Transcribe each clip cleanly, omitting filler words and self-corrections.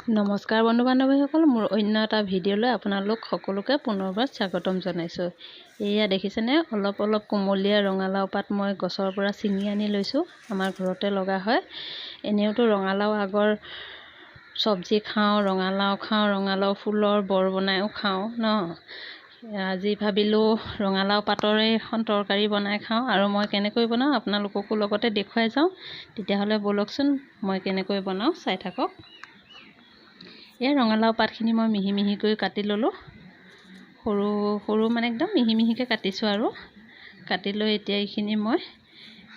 নমস্কাৰ বন্ধু বান্ধৱীসকল, মোৰ অন্য এটা ভিডিঅ'লৈ আপোনালোক সকলোকে পুনৰবাৰ স্বাগতম জনাইছোঁ। এয়া দেখিছেনে, অলপ কোমলীয়া ৰঙালাও পাত মই গছৰ পৰা ছিঙি আনি লৈছোঁ। আমাৰ ঘৰতে লগা হয়। এনেওতো ৰঙালাও আগৰ চব্জি খাওঁ, ৰঙালাও ফুলৰ বৰ বনাইও খাওঁ ন। আজি ভাবিলোঁ ৰঙালাও পাতৰে এখন তৰকাৰী বনাই খাওঁ, আৰু মই কেনেকৈ বনাওঁ আপোনালোককো লগতে দেখুৱাই যাওঁ। তেতিয়াহ'লে ব'লকচোন মই কেনেকৈ বনাওঁ চাই থাকক। এই ৰঙালাও পাতখিনি মই মিহি মিহিকৈ কাটি ল'লোঁ। সৰু মানে একদম মিহি মিহিকৈ কাটিছোঁ আৰু কাটি লৈ এতিয়া এইখিনি মই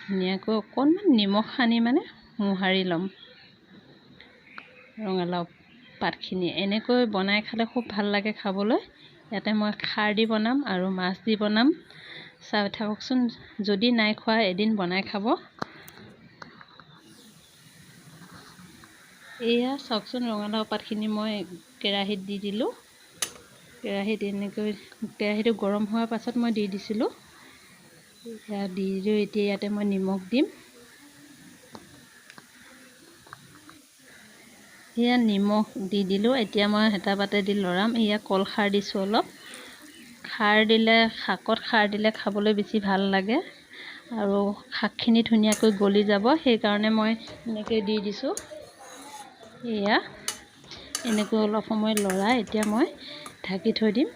ধুনীয়াকৈ অকণমান নিমখ সানি মানে মোহাৰি ল'ম। ৰঙালাও পাতখিনি এনেকৈ বনাই খালে খুব ভাল লাগে খাবলৈ। ইয়াতে মই খাৰ দি বনাম আৰু মাছ দি বনাম। চাই থাককচোন, যদি নাই খোৱা এদিন বনাই খাব। এয়া চাওকচোন, ৰঙালাও পাতখিনি মই কেৰাহীত দি দিলোঁ। কেৰাহীটো গৰম হোৱাৰ পাছত মই দি দিছিলোঁ। এতিয়া ইয়াতে মই নিমখ দিম। এয়া নিমখ দি দিলোঁ। এতিয়া মই হেতা পাতে দি লৰাম। এয়া কলখাৰ দিছোঁ অলপ। শাকত খাৰ দিলে খাবলৈ বেছি ভাল লাগে, আৰু শাকখিনি ধুনীয়াকৈ গলি যাব। সেইকাৰণে মই এনেকৈ দি দিছোঁ। এয়া এনেকৈ অলপ সময় লৰাই এতিয়া মই ঢাকি থৈ দিম।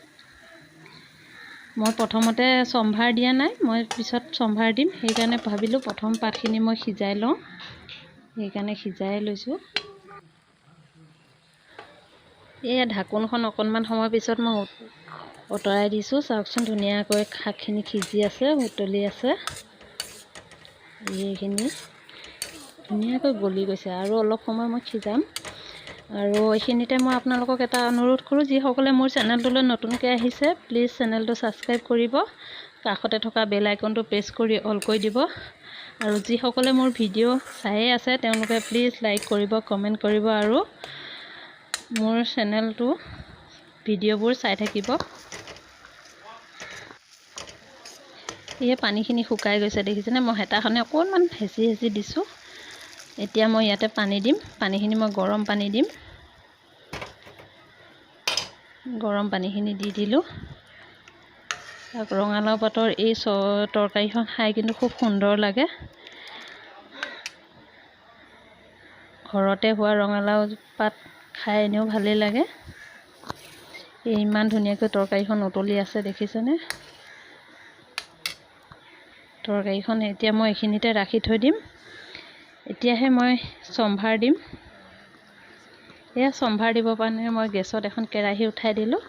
মই প্ৰথমতে চম্ভাৰ দিয়া নাই, মই পিছত চম্ভাৰ দিম। সেইকাৰণে ভাবিলোঁ প্ৰথম পাতখিনি মই সিজাই লওঁ, সেইকাৰণে সিজাই লৈছোঁ। এয়া ঢাকোনখন অকণমান সময়ৰ পিছত মই আঁতৰাই দিছোঁ। চাওকচোন, ধুনীয়াকৈ শাকখিনি সিজি আছে, উতলি আছে। এইখিনি ধুনীয়াকৈ গলি গৈছে, আৰু অলপ সময় মই সিজাম। আৰু এইখিনিতে মই আপোনালোকক এটা অনুৰোধ কৰোঁ, যিসকলে মোৰ চেনেলটোলৈ নতুনকৈ আহিছে, প্লিজ চেনেলটো ছাবস্ক্ৰাইব কৰিব। কাষতে থকা বেল আইকনটো প্ৰেছ কৰি অল কৰি দিব। আৰু যিসকলে মোৰ ভিডিঅ' চায়ে আছে, তেওঁলোকে প্লিজ লাইক কৰিব, কমেণ্ট কৰিব, আৰু মোৰ চেনেলটো ভিডিঅ'বোৰ চাই থাকিব। এই পানীখিনি শুকাই গৈছে দেখিছেনে, মই হেতাখনে অকণমান হেঁচি দিছোঁ। এতিয়া মই ইয়াতে পানী দিম। পানীখিনি মই গৰম পানী দিম। গৰম পানীখিনি দি দিলোঁ। ৰঙালাও পাতৰ এই তৰকাৰীখন খাই কিন্তু খুব সুন্দৰ লাগে। ঘৰতে হোৱা ৰঙালাও পাত খাই এনেও ভালেই লাগে। ইমান ধুনীয়াকৈ তৰকাৰীখন উতলি আছে দেখিছেনে। তৰকাৰীখন এতিয়া মই এইখিনিতে ৰাখি থৈ দিম। এতিয়াহে মই চম্ভাৰ দিম। এয়া চম্ভাৰ দিব কাৰণে মই গেছত এখন কেৰাহী উঠাই দিলোঁ।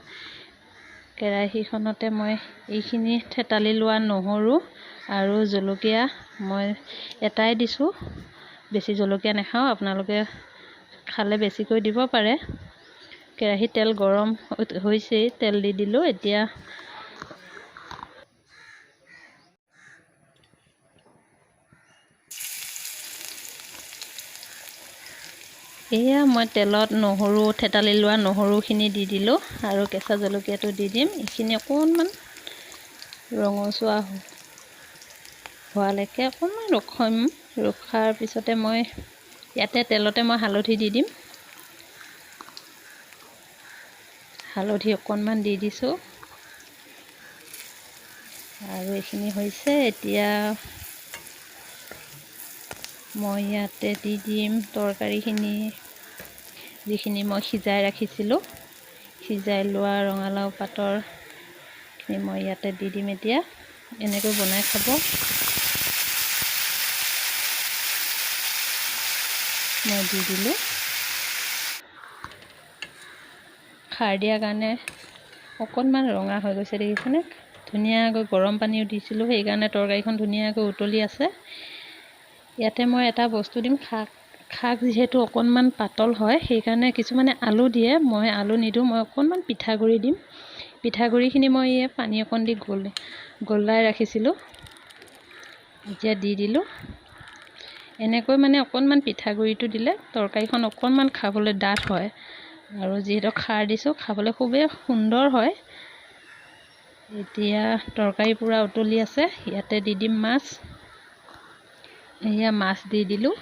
কেৰাহীখনতে মই এইখিনি থেতালি লোৱা নহৰু আৰু জলকীয়া মই এটাই দিছোঁ, বেছি জলকীয়া নাখাওঁ, আপোনালোকে খালে বেছিকৈ দিব পাৰে। কেৰাহীত তেল গৰম হৈছেই, তেল দি দিলোঁ। এতিয়া এয়া মই তেলত থেতালি লোৱা নহৰুখিনি দি দিলোঁ, আৰু কেঁচা জলকীয়াটো দি দিম। এইখিনি অকণমান ৰঙচুৱা হোৱালৈকে অকণমান ৰখাৰ পিছতে মই ইয়াতে তেলতে মই হালধি দি দিম। হালধি অকণমান দি দিছোঁ, আৰু এইখিনি হৈছে। এতিয়া মই ইয়াতে দি দিম তৰকাৰীখিনি, যিখিনি মই সিজাই ৰাখিছিলোঁ। সিজাই লোৱা ৰঙালাও পাতৰখিনি মই ইয়াতে দি দিম। এতিয়া এনেকৈ বনাই খাব। মই দি দিলোঁ। খাৰ দিয়াৰ কাৰণে অকণমান ৰঙা হৈ গৈছে দেখিছেনে। ধুনীয়াকৈ গৰম পানীও দিছিলোঁ, সেইকাৰণে তৰকাৰীখন ধুনীয়াকৈ উতলি আছে। ইয়াতে মই এটা বস্তু দিম। শাক যিহেতু অকণমান পাতল হয়, সেইকাৰণে কিছুমানে আলু দিয়ে, মই আলু নিদিওঁ। মই অকণমান পিঠাগুড়ি দিম। পিঠাগুড়িখিনি মই পানী অকণ দি গলাই ৰাখিছিলোঁ, এতিয়া দি দিলোঁ। এনেকৈ মানে অকণমান পিঠাগুড়িটো দিলে তৰকাৰীখন অকণমান খাবলৈ ডাঠ হয়, আৰু যিহেতু খাৰ দিছোঁ, খাবলৈ খুবেই সুন্দৰ হয়। এতিয়া তৰকাৰী পূৰা উতলি আছে। ইয়াতে দি দিম মাছ। এয়া মাছ দি দিলোঁ।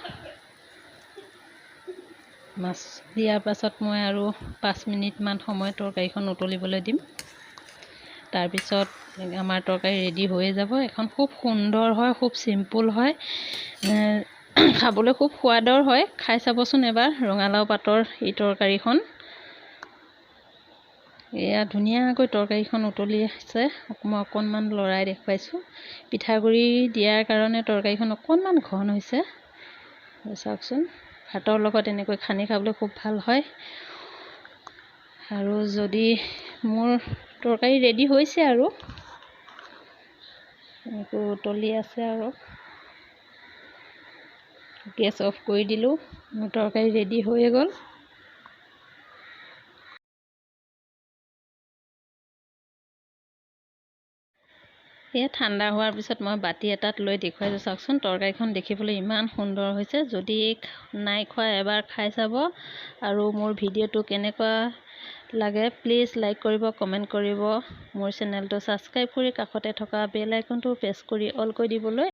মাছ দিয়াৰ পাছত মই আৰু 5 মিনিটমান সময় তৰকাৰীখন উতলিবলৈ দিম। তাৰপিছত আমাৰ তৰকাৰী ৰেডি হৈয়ে যাব। এখন খুব সুন্দৰ হয়, খুব চিম্পুল হয়, খাবলৈ খুব সোৱাদৰ হয়। খাই চাবচোন এবাৰ ৰঙালাও পাতৰ এই তৰকাৰীখন। এয়া ধুনীয়াকৈ তৰকাৰীখন উতলি আছে। মই অকণমান লৰাই দেখুৱাইছোঁ। পিঠাগুড়ি দিয়াৰ কাৰণে তৰকাৰীখন অকণমান ঘন হৈছে। চাওকচোন, ভাতৰ লগত এনেকৈ সানি খাবলৈ খুব ভাল হয়। আৰু যদি মোৰ তৰকাৰী ৰেডি হৈছে আৰু এনেকৈ উতলি আছে আৰু গেছ অফ কৰি দিলোঁ। মোৰ তৰকাৰী ৰেডি হৈয়ে গ'ল। এয়া ঠাণ্ডা হোৱাৰ পিছত মই বাতি এটাত লৈ দেখুৱাইছোঁ। চাওকচোন, তৰকাৰীখন দেখিবলৈ ইমান সুন্দৰ হৈছে। যদি নাই খোৱা এবাৰ খাই চাব। আৰু মোৰ ভিডিঅ'টো কেনেকুৱা লাগে প্লিজ লাইক কৰিব, কমেণ্ট কৰিব। মোৰ চেনেলটো ছাবস্ক্ৰাইব কৰি কাষতে থকা বেল আইকনটো প্ৰেছ কৰি অল কৰি দিবলৈ